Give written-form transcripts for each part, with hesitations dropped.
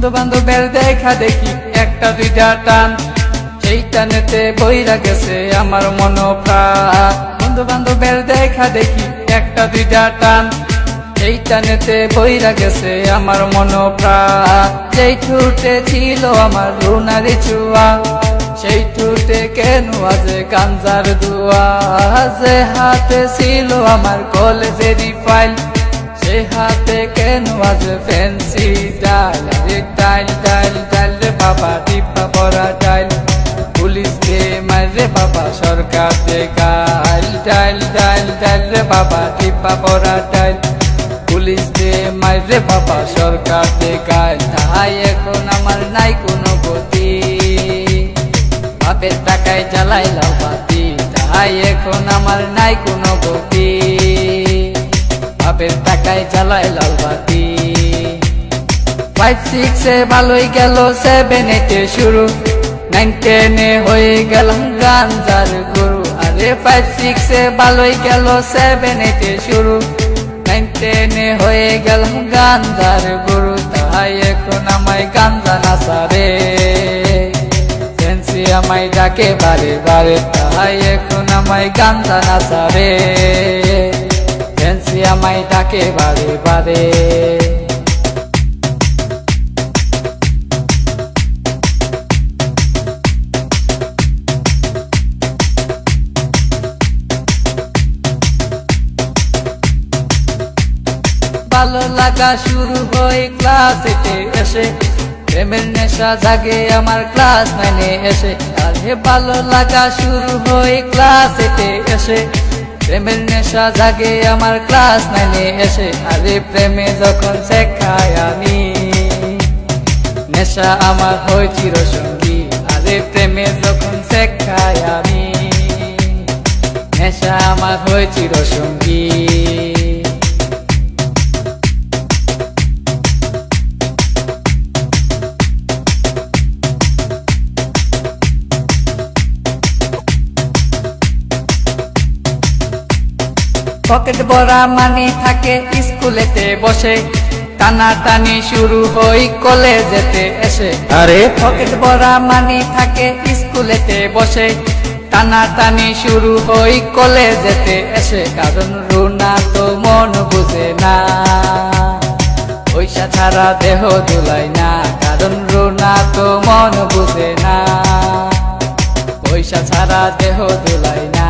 বন্ধু বান্ধবের দেখা দেখি একটা দুইটা টান, সেই টানেতে বইরা গেছে আমার মন প্রাণ। বন্ধু বান্ধবের দেখা দেখি একটা দুইটা টান, সেই টানেতে বইরা গেছে আমার মন প্রাণ। যেই ঠুটে ছিল আমার রুনারি চুয়া, সেই ঠুটে কেন আজ গাঞ্জার দুয়া। যে হাতে ছিল আমার কলেজেরই ফাইল, সে হাতে কেন আজ ফ্যান্সি ডাইল। রে ডাইল ডাইল ডাইল রে বাবা টিপা পরা ডাইল, পুলিশ দে মারে বাবা সরকার দে গাইল। ডাইল ডাইল ডাইল রে বাবা টিপা পরা ডাইল, পুলিশ দে মারে বাবা সরকার দে গাইল। তাই এখন আমার নাই কোনো গতি, বাপের টাকায় জ্বালাইলাম বাতি। তাই এখন আমার নাই কোনো গতি, বাপের টাকায় জ্বালাইলাম বাতি। 5-6 ভালোই গেল, 7-8 শুরু, 9-10 হয়ে গেলাম গাঞ্জার গুরু। আরে 5-6 ভালোই গেল, 7-8 শুরু, 9-10 হয়ে গেলাম গাঞ্জার গুরু। তাই এখন আমায় গাঞ্জা নাচারে, ফ্যান্সি আমায় ডাকে বারে বারে। তাই এখন আমায় গাঞ্জা নাচারে, ফ্যান্সি আমায় ডাকে বারে বারে। ভালো লাগা শুরু হয় ক্লাস 8 এসে, প্রেমের নেশা জাগে আমার ক্লাস 9 এসে। আরে ভালো লাগা শুরু হয় ক্লাস 8 এসে, প্রেমের নেশা জাগে আমার ক্লাস 9 এসে। আরে প্রেমে যখন শেখায় আমি, নেশা আমার হয় চিরসঙ্গী। আরে প্রেমে যখন শেখায় আমি, নেশা আমার হয় চিরসঙ্গী। পকেট ভরা মানি থাকে স্কুলেতে বসে, টানা টানি শুরু হই কলেজেতে এসে। আরে পকেট ভরা মানি থাকে স্কুলেতে বসে, টানা টানি শুরু হই কলেজেতে এসে। কারণ রুনা তো মন বুঝে না, পয়সা ছাড়া দেহ দুলাই না। কারণ রুনা তো মন বুঝে না, পয়সা ছাড়া দেহ দুলাই না।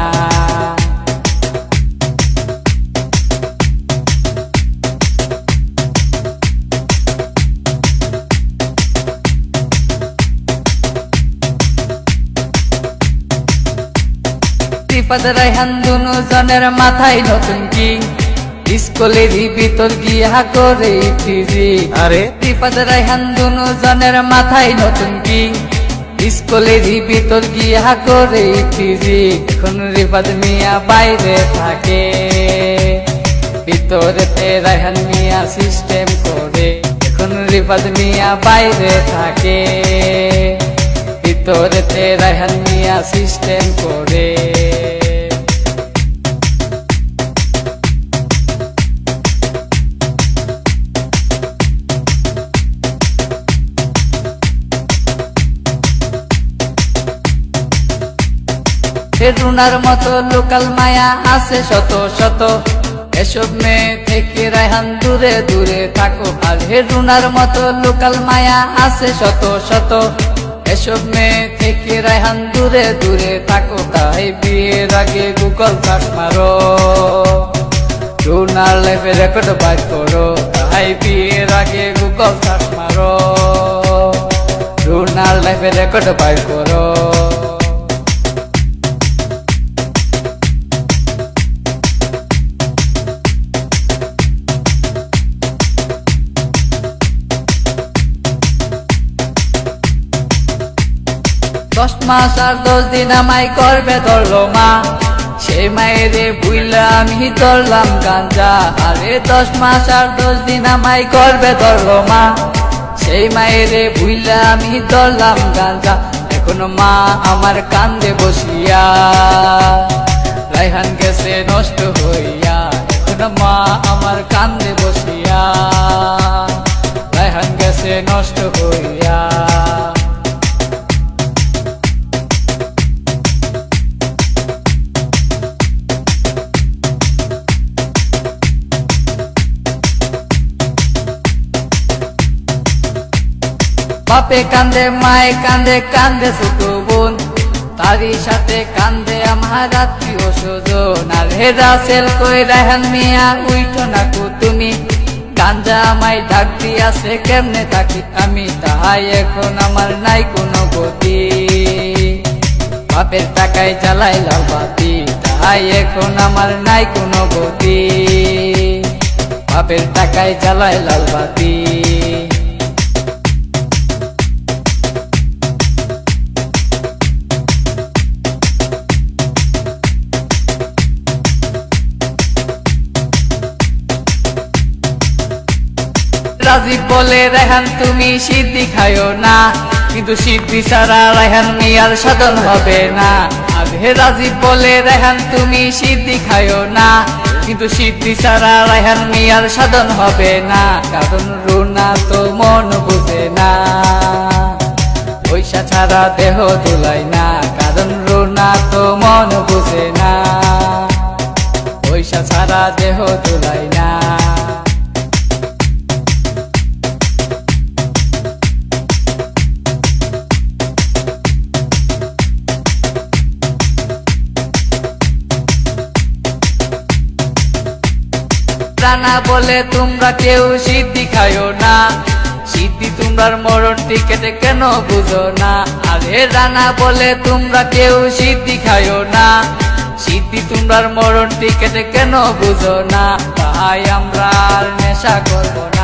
রিফাত রায়হান দুনো জনের মাথায় নতুন কিং, স্কুলেরই ভিতর গিয়া করে ফিজি। আরে রিফাত রায়হান দুনো জনের মাথায় নতুন কিং, স্কুলেরই ভিতর গিয়া করে ফিজি। এখন রিফাত মিয়া বাইরে থাকে, ভিতরেতে রায়হান মিয়া সিস্টেম করে। এখন রিফাত মিয়া বাইরে থাকে, ভিতরেতে রায়হান মিয়া সিস্টেম করে। রুনার মতো লোকাল মায়া আছে শত শত, এসব মেয়ে থেকে রায়হান দূরে দূরে থাকো। আর রুনার মতো লোকাল মায়া আছে শত শত, এসব মেয়ে থেকে রায়হান দূরে দূরে থাকো। তাই বিয়ের আগে গুগল সার্চ মারো, রুনার লাইফে রেকর্ড বাইর করো। তাই বিয়ের আগে গুগল সার্চ মারো, রুনার লাইফে রেকর্ড বাইর করো। দশ মাস আর 10 দিন আমায় গর্ভে ধরলো মা, সেই মায়েরে বুইলা আমি ধরলাম গাঞ্জা। আরে 10 মাস আর 10 দিন আমায় গর্ভে ধরলো মা, সেই মায়েরে বুইলা আমি ধরলাম গাঞ্জা। এখন মা আমার কান্দে বসিয়া, রায়হান গেছে নষ্ট হইয়া। এখন মা আমার কান্দে বসিয়া, রায়হান গেছে নষ্ট নষ্ট হইয়া। বাপে কান্দে মায়ে কান্দে কান্দে ছোট বোন, তারই সাথে কান্দে আমার আত্মীয় স্বজন। আর হেরা সেল কই রায়হান মিয়া উইঠো না কো তুমি, গাঞ্জা আমায় ডাক দিয়াছে কেমনে থাকি আমি, তাহাই এখন আমার নাই কোনো গতি। বাপের টাকায় জ্বালাই লাল বাতি, তাহাই এখন আমার নাই কোনো গতি। বাপের টাকায় জ্বালাই লাল বাতি। রাজীব বলে রায়হান তুমি সিদ্ধি খায়ো না, কিন্তু সিদ্ধি ছাড়া রায়হান মিয়ার সাধন হবে না। আগে রাজীব বলে রায়হান তুমি সিদ্ধি খায়ো না, কিন্তু সিদ্ধি ছাড়া রায়হান মিয়ার সাধন হবে না। কারণ রুনা তো মন বুঝে না, পয়সা ছাড়া দেহ দুলাই না। কারণ রুনা তো মন বুঝে না, পয়সা ছাড়া দেহ দুলাই না। রানা বলে তোমরা কেউ সিদ্ধি খায়ো না, সিদ্ধি তোমরার মরণ টিকেটে কেন বুঝো না। আরে রানা বলে তোমরা কেউ সিদ্ধি খায়ো না, সিদ্ধি তোমরার মরণ টিকেটে কেন বুঝো না। তাই আমরা আর নেশা করবো না।